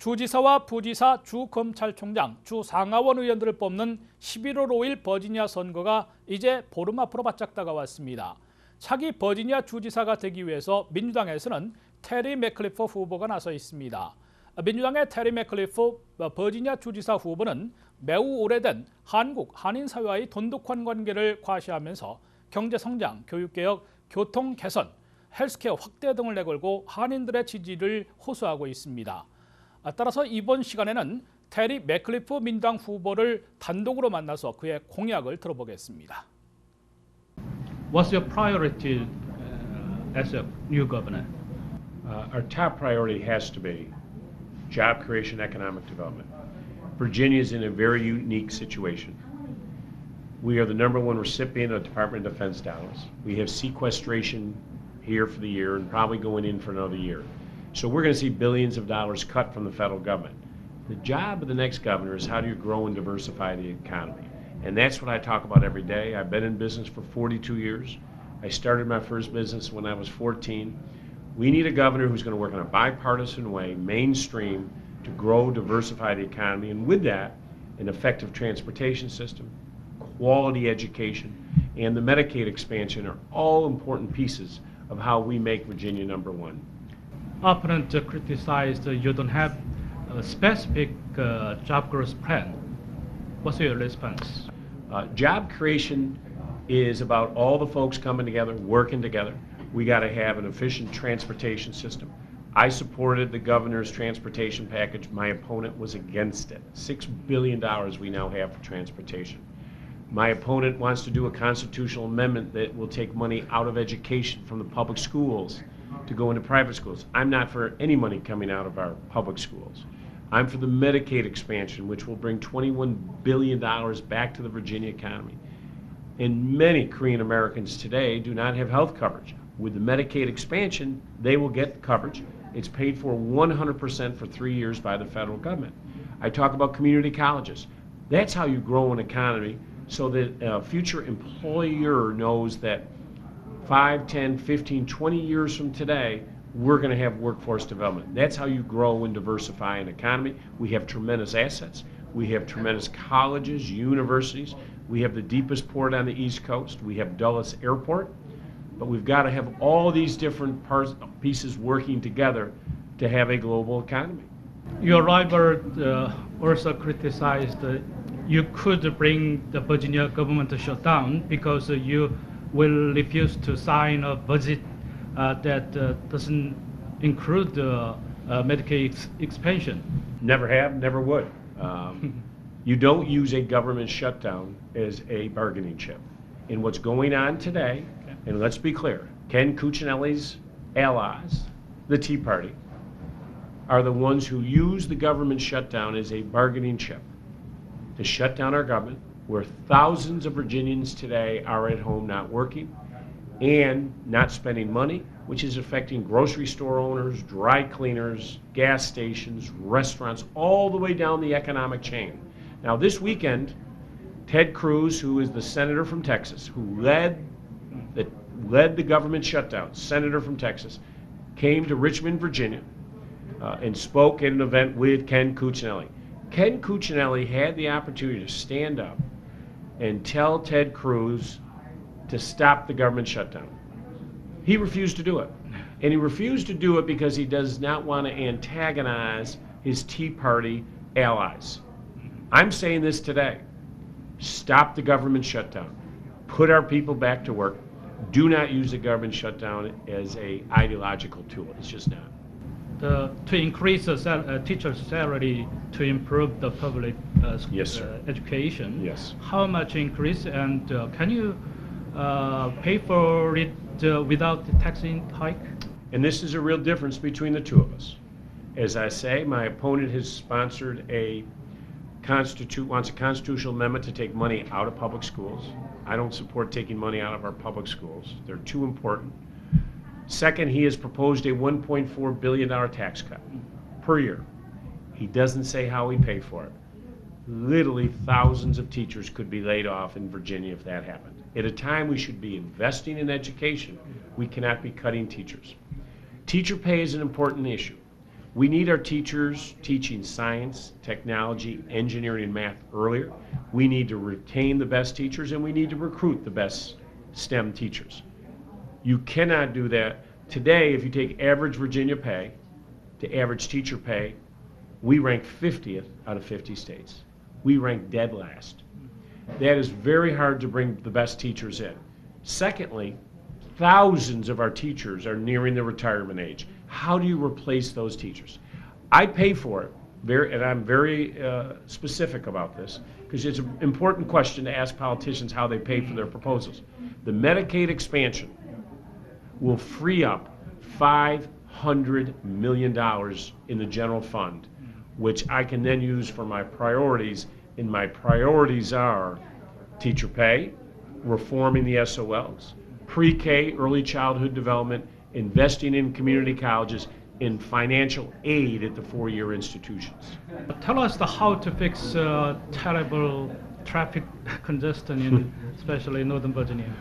주지사와 부지사, 주검찰총장, 주상하원 의원들을 뽑는 11월 5일 버지니아 선거가 이제 보름 앞으로 바짝 다가왔습니다. 차기 버지니아 주지사가 되기 위해서 민주당에서는 테리 맥컬리프 후보가 나서 있습니다. 민주당의 테리 맥컬리프 버지니아 주지사 후보는 매우 오래된 한인 사회와의 돈독한 관계를 과시하면서 경제 성장, 교육개혁, 교통 개선, 헬스케어 확대 등을 내걸고 한인들의 지지를 호소하고 있습니다. 따라서 이번 시간에는 테리 맥컬리프 민주당 후보를 단독으로 만나서 그의 공약을 들어보겠습니다. What's your priority as a new governor? Our top priority has to be job creation, economic development. Virginia is in a very unique situation. We are the #1 recipient of Department of Defense dollars. We have sequestration here for the year and probably going in for another year. So we're going to see billions of dollars cut from the federal government. The job of the next governor is how do you grow and diversify the economy? And that's what I talk about every day. I've been in business for 42 years. I started my first business when I was 14. We need a governor who's going to work in a bipartisan way, mainstream, to grow, diversify the economy, and with that, an effective transportation system, quality education, and the Medicaid expansion are all important pieces of how we make Virginia #1. Opponent criticized you don't have a specific job growth plan. What's your response? Job creation is about all the folks coming together, working together. We got to have an efficient transportation system. I supported the governor's transportation package. My opponent was against it. $6 billion we now have for transportation. My opponent wants to do a constitutional amendment that will take money out of education from the public schools to go into private schools. I'm not for any money coming out of our public schools. I'm for the Medicaid expansion, which will bring $21 billion back to the Virginia economy. And many Korean Americans today do not have health coverage. With the Medicaid expansion, they will get coverage. It's paid for 100% for 3 years by the federal government. I talk about community colleges. That's how you grow an economy so that a future employer knows that 5, 10, 15, 20 years from today, we're going to have workforce development. That's how you grow and diversify an economy. We have tremendous assets. We have tremendous colleges, universities. We have the deepest port on the East Coast. We have Dulles Airport. But we've got to have all these different pieces working together to have a global economy. Your rival also criticized you could bring the Virginia government shutdown because you will refuse to sign a budget that doesn't include Medicaid expansion. Never have, never would. You don't use a government shutdown as a bargaining chip. In what's going on today, and let's be clear, Ken Cuccinelli's allies, the Tea Party, are the ones who use the government shutdown as a bargaining chip to shut down our government, where thousands of Virginians today are at home not working and not spending money, which is affecting grocery store owners, dry cleaners, gas stations, restaurants, all the way down the economic chain. Now this weekend, Ted Cruz, who is the senator from Texas, who led the government shutdown, senator from Texas, came to Richmond, Virginia, and spoke at an event with Ken Cuccinelli. Ken Cuccinelli had the opportunity to stand up and tell Ted Cruz to stop the government shutdown. He refused to do it. And he refused to do it because he does not want to antagonize his Tea Party allies. I'm saying this today. Stop the government shutdown. Put our people back to work. Do not use the government shutdown as an ideological tool. It's just not. To increase the teacher's salary to improve the public Yes, education. Yes. How much increase, and can you pay for it without the tax hike? And this is a real difference between the two of us. As I say, my opponent has sponsored wants a constitutional amendment to take money out of public schools. I don't support taking money out of our public schools. They're too important. Second, he has proposed a $1.4 billion tax cut per year. He doesn't say how we pay for it. Literally thousands of teachers could be laid off in Virginia if that happened. At a time we should be investing in education, we cannot be cutting teachers. Teacher pay is an important issue. We need our teachers teaching science, technology, engineering, and math earlier. We need to retain the best teachers, and we need to recruit the best STEM teachers. You cannot do that. Today, if you take average Virginia pay to average teacher pay, we rank 50th out of 50 states. We rank dead last. That is very hard to bring the best teachers in. Secondly, thousands of our teachers are nearing the retirement age. How do you replace those teachers? I pay for it, and I'm very specific about this, because it's an important question to ask politicians how they pay for their proposals. The Medicaid expansion will free up $500 million in the general fund, which I can then use for my priorities, and my priorities are teacher pay, reforming the SOLs, pre-K, early childhood development, investing in community colleges, in financial aid at the four-year institutions. Tell us how to fix terrible traffic congestion especially in Northern Virginia.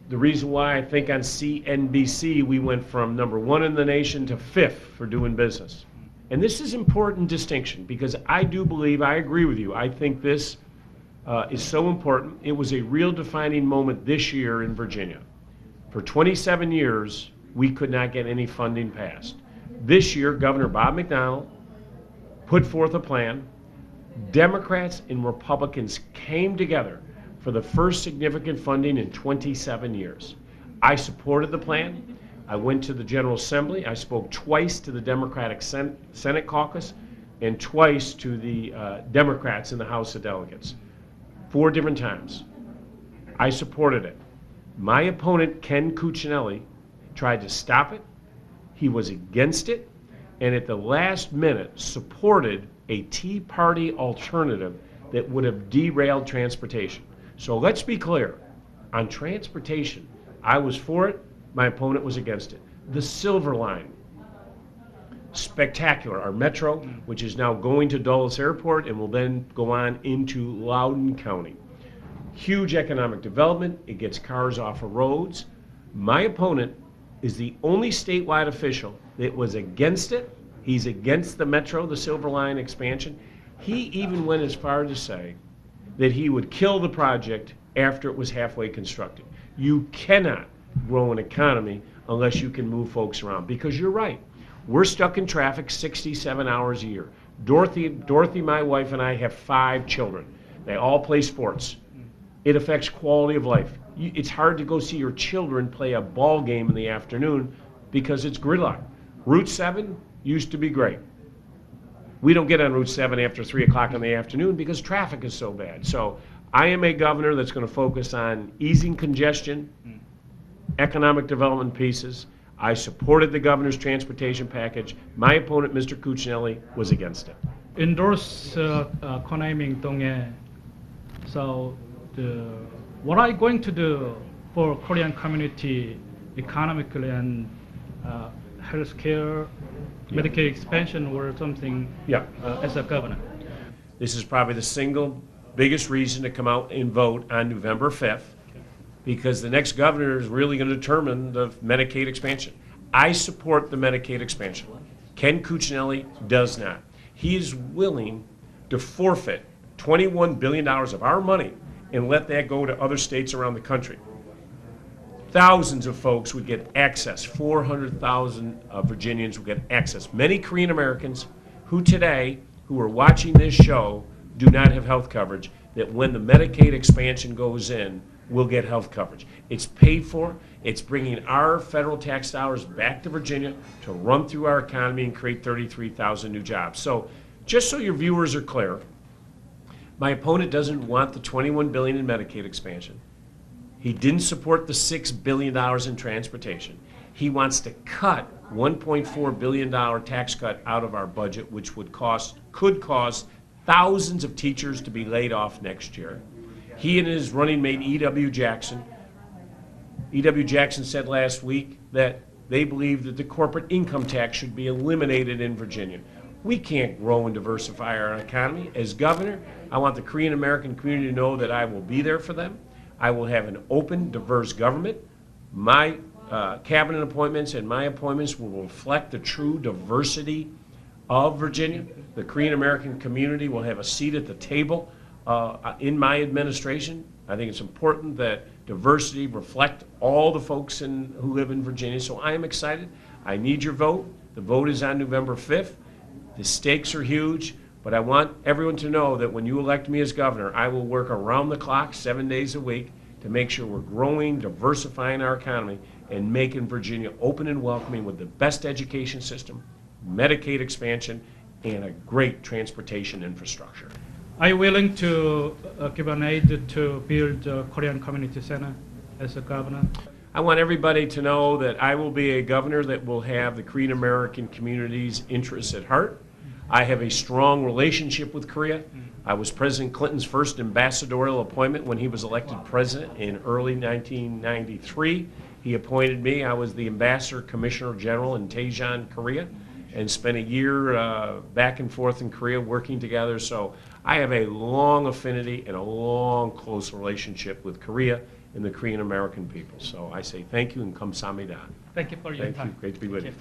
The reason why I think on CNBC we went from #1 in the nation to 5th for doing business. And this is important distinction, because I do believe, I agree with you, I think this is so important. It was a real defining moment this year in Virginia. For 27 years, we could not get any funding passed. This year, Governor Bob McDonnell put forth a plan. Democrats and Republicans came together for the first significant funding in 27 years. I supported the plan. I went to the General Assembly. I spoke twice to the Democratic Senate caucus and twice to the Democrats in the House of Delegates. 4 different times. I supported it. My opponent, Ken Cuccinelli, tried to stop it. He was against it, and at the last minute supported a Tea Party alternative that would have derailed transportation. So let's be clear. On transportation, I was for it. My opponent was against it. The Silver Line, spectacular. Our metro, which is now going to Dulles Airport and will then go on into Loudoun County. Huge economic development. It gets cars off of roads. My opponent is the only statewide official that was against it. He's against the metro, the Silver Line expansion. He even went as far to say that he would kill the project after it was halfway constructed. You cannot grow an economy unless you can move folks around, because you're right. We're stuck in traffic 67 hours a year. Dorothy, my wife, and I have 5 children. They all play sports. It affects quality of life. It's hard to go see your children play a ball game in the afternoon because it's gridlock. Route 7 used to be great. We don't get on Route 7 after 3 o'clock in the afternoon because traffic is so bad. So I am a governor that's going to focus on easing congestion, economic development pieces. I supported the governor's transportation package. My opponent, Mr. Cuccinelli, was against it. Endorse Konaming Donghae. So what are you going to do for Korean community economically and healthcare, Medicaid expansion or something as a governor? This is probably the single biggest reason to come out and vote on November 5th, because the next governor is really going to determine the Medicaid expansion. I support the Medicaid expansion. Ken Cuccinelli does not. He is willing to forfeit $21 billion of our money and let that go to other states around the country. Thousands of folks would get access. 400,000 Virginians would get access. Many Korean Americans who today, who are watching this show, do not have health coverage, that when the Medicaid expansion goes in, will get health coverage. It's paid for. It's bringing our federal tax dollars back to Virginia to run through our economy and create 33,000 new jobs. So just so your viewers are clear, my opponent doesn't want the $21 billion in Medicaid expansion. He didn't support the $6 billion in transportation. He wants to cut $1.4 billion tax cut out of our budget, which could cause thousands of teachers to be laid off next year. He and his running mate, E.W. Jackson said last week that they believe that the corporate income tax should be eliminated in Virginia. We can't grow and diversify our economy. As governor, I want the Korean American community to know that I will be there for them. I will have an open, diverse government. My cabinet appointments and my appointments will reflect the true diversity of Virginia. The Korean American community will have a seat at the table in my administration. I think it's important that diversity reflect all the folks who live in Virginia, so I am excited. I need your vote. The vote is on November 5th. The stakes are huge, but I want everyone to know that when you elect me as governor, I will work around the clock, 7 days a week, to make sure we're growing, diversifying our economy, and making Virginia open and welcoming with the best education system, Medicaid expansion, and a great transportation infrastructure. Are you willing to give an aid to build a Korean Community Center as a governor? I want everybody to know that I will be a governor that will have the Korean American community's interests at heart. I have a strong relationship with Korea. I was President Clinton's first ambassadorial appointment when he was elected president in early 1993. He appointed me. I was the ambassador commissioner general in Daejeon, Korea, and spent a year back and forth in Korea working together. So I have a long affinity and a long, close relationship with Korea and the Korean American people. So I say thank you and kamsahamnida. Thank you for your Thank time. you. Great to be with you. Thank you.